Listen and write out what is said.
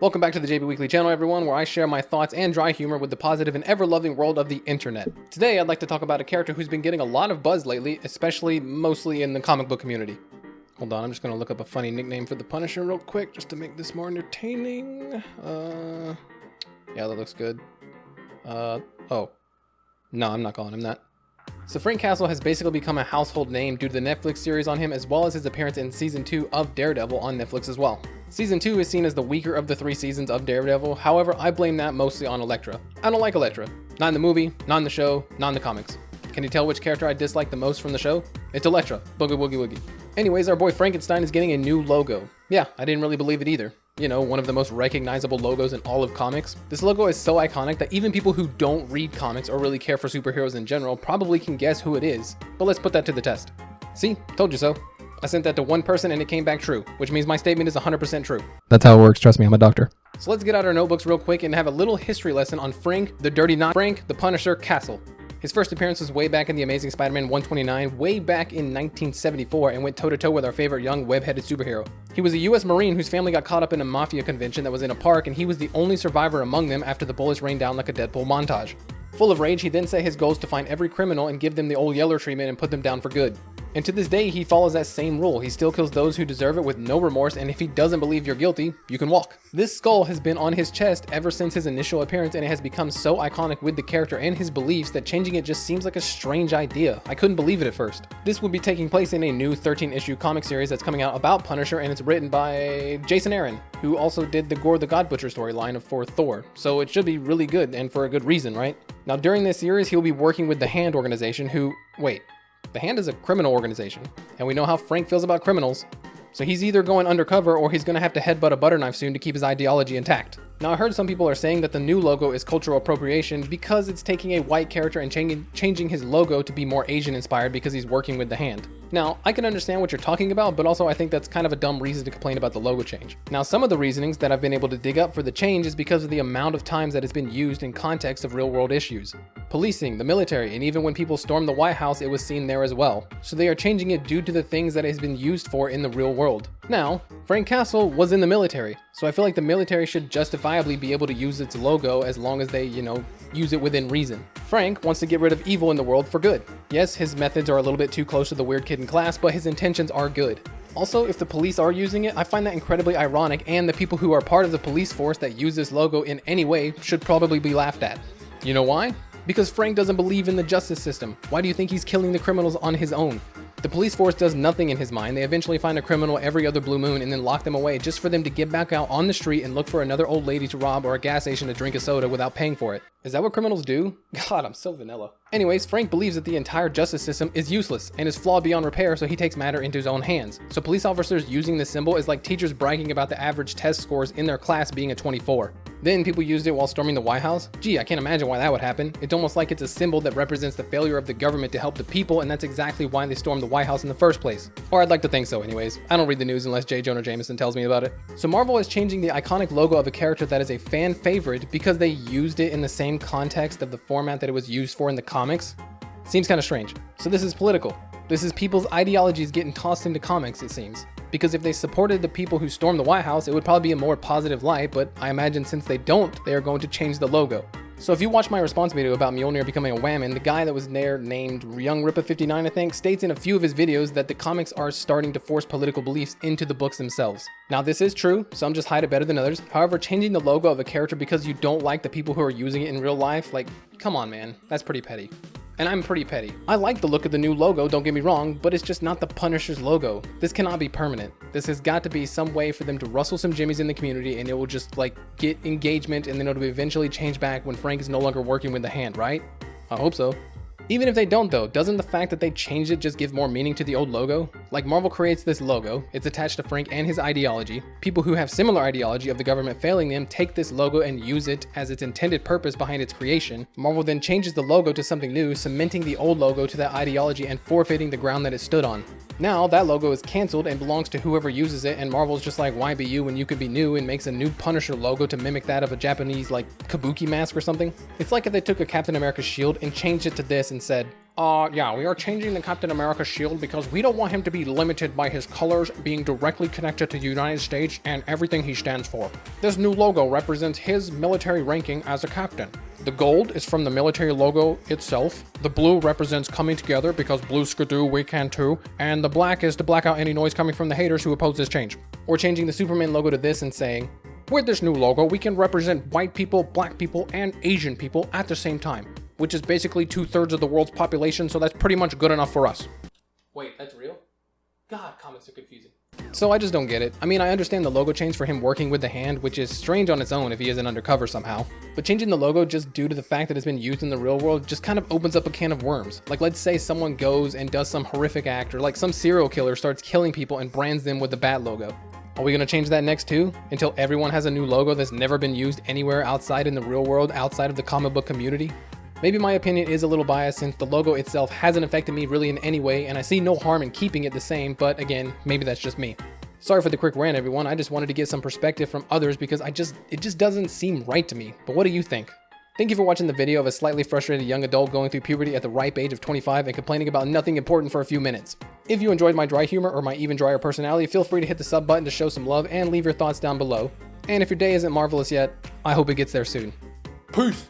Welcome back to the JB Weekly channel, everyone, where I share my thoughts and dry humor with the positive and ever-loving world of the internet. Today, I'd like to talk about a character who's been getting a lot of buzz lately, especially mostly in the comic book community. Hold on, I'm just gonna look up a funny nickname for the Punisher real quick, just to make this more entertaining. Yeah, that looks good. Oh. No, I'm not calling him that. So Frank Castle has basically become a household name due to the Netflix series on him, as well as his appearance in Season 2 of Daredevil on Netflix as well. Season 2 is seen as the weaker of the 3 seasons of Daredevil, however, I blame that mostly on Elektra. I don't like Elektra. Not in the movie, not in the show, not in the comics. Can you tell which character I dislike the most from the show? It's Elektra. Boogie woogie woogie. Anyways, our boy Frankenstein is getting a new logo. Yeah, I didn't really believe it either. You know, one of the most recognizable logos in all of comics. This logo is so iconic that even people who don't read comics or really care for superheroes in general probably can guess who it is. But let's put that to the test. See? Told you so. I sent that to one person and it came back true, which means my statement is 100% true. That's how it works, trust me, I'm a doctor. So let's get out our notebooks real quick and have a little history lesson on Frank, the Dirty Knot, Frank, the Punisher, Castle. His first appearance was way back in The Amazing Spider-Man 129, way back in 1974, and went toe-to-toe with our favorite young web-headed superhero. He was a US Marine whose family got caught up in a mafia convention that was in a park, and he was the only survivor among them after the bullets rained down like a Deadpool montage. Full of rage, he then set his goals to find every criminal and give them the old Yeller treatment and put them down for good. And to this day, he follows that same rule. He still kills those who deserve it with no remorse, and if he doesn't believe you're guilty, you can walk. This skull has been on his chest ever since his initial appearance, and it has become so iconic with the character and his beliefs that changing it just seems like a strange idea. I couldn't believe it at first. This would be taking place in a new 13-issue comic series that's coming out about Punisher, and it's written by Jason Aaron, who also did the Gore the God Butcher storyline for Thor. So it should be really good, and for a good reason, right? Now during this series, he'll be working with the Hand organization who, wait. The Hand is a criminal organization, and we know how Frank feels about criminals, so he's either going undercover or he's going to have to headbutt a butter knife soon to keep his ideology intact. Now I heard some people are saying that the new logo is cultural appropriation because it's taking a white character and changing his logo to be more Asian inspired because he's working with the Hand. Now, I can understand what you're talking about, but also I think that's kind of a dumb reason to complain about the logo change. Now, some of the reasonings that I've been able to dig up for the change is because of the amount of times that it's been used in context of real world issues. Policing, the military, and even when people stormed the White House, it was seen there as well. So they are changing it due to the things that it has been used for in the real world. Now, Frank Castle was in the military, so I feel like the military should justifiably be able to use its logo as long as they, use it within reason. Frank wants to get rid of evil in the world for good. Yes, his methods are a little bit too close to the weird kid in class, but his intentions are good. Also, if the police are using it, I find that incredibly ironic, and the people who are part of the police force that use this logo in any way should probably be laughed at. You know why? Because Frank doesn't believe in the justice system. Why do you think he's killing the criminals on his own? The police force does nothing in his mind. They eventually find a criminal every other blue moon and then lock them away just for them to get back out on the street and look for another old lady to rob or a gas station to drink a soda without paying for it. Is that what criminals do? God, I'm so vanilla. Anyways, Frank believes that the entire justice system is useless and is flawed beyond repair, so he takes matter into his own hands. So police officers using this symbol is like teachers bragging about the average test scores in their class being a 24. Then people used it while storming the White House. Gee, I can't imagine why that would happen. It's almost like it's a symbol that represents the failure of the government to help the people, and that's exactly why they stormed the White House in the first place. Or I'd like to think so anyways. I don't read the news unless J. Jonah Jameson tells me about it. So Marvel is changing the iconic logo of a character that is a fan favorite because they used it in the same context of the format that it was used for in the comics. Seems kind of strange. So this is political. This is people's ideologies getting tossed into comics, it seems. Because if they supported the people who stormed the White House, it would probably be a more positive light, but I imagine since they don't, they are going to change the logo. So if you watch my response video about Mjolnir becoming a whammon, the guy that was there named Young Rippa 59, I think, states in a few of his videos that the comics are starting to force political beliefs into the books themselves. Now this is true, some just hide it better than others. However, changing the logo of a character because you don't like the people who are using it in real life, like, come on man, that's pretty petty. And I'm pretty petty. I like the look of the new logo, don't get me wrong, but it's just not the Punisher's logo. This cannot be permanent. This has got to be some way for them to rustle some jimmies in the community and it will just get engagement and then it'll be eventually changed back when Frank is no longer working with the Hand, right? I hope so. Even if they don't though, doesn't the fact that they changed it just give more meaning to the old logo? Like Marvel creates this logo, it's attached to Frank and his ideology. People who have similar ideology of the government failing them take this logo and use it as its intended purpose behind its creation. Marvel then changes the logo to something new, cementing the old logo to that ideology and forfeiting the ground that it stood on. Now that logo is canceled and belongs to whoever uses it, and Marvel's just like, why be you when you can be new, and makes a new Punisher logo to mimic that of a Japanese kabuki mask or something. It's like if they took a Captain America shield and changed it to this and said, Yeah, we are changing the Captain America shield because we don't want him to be limited by his colors being directly connected to the United States and everything he stands for. This new logo represents his military ranking as a captain. The gold is from the military logo itself, the blue represents coming together because blue skidoo, we can too, and the black is to black out any noise coming from the haters who oppose this change. We're changing the Superman logo to this and saying, with this new logo, we can represent white people, black people, and Asian people at the same time, which is basically 2/3 of the world's population, so that's pretty much good enough for us. Wait, that's real? God, comics are confusing. So I just don't get it. I mean, I understand the logo change for him working with the hand, which is strange on its own if he isn't undercover somehow. But changing the logo just due to the fact that it's been used in the real world just kind of opens up a can of worms. Like, let's say someone goes and does some horrific act, or like some serial killer starts killing people and brands them with the Bat logo. Are we gonna change that next too? Until everyone has a new logo that's never been used anywhere outside in the real world, outside of the comic book community? Maybe my opinion is a little biased since the logo itself hasn't affected me really in any way, and I see no harm in keeping it the same, but again, maybe that's just me. Sorry for the quick rant, everyone. I just wanted to get some perspective from others because it just doesn't seem right to me. But what do you think? Thank you for watching the video of a slightly frustrated young adult going through puberty at the ripe age of 25 and complaining about nothing important for a few minutes. If you enjoyed my dry humor or my even drier personality, feel free to hit the sub button to show some love and leave your thoughts down below. And if your day isn't marvelous yet, I hope it gets there soon. Peace!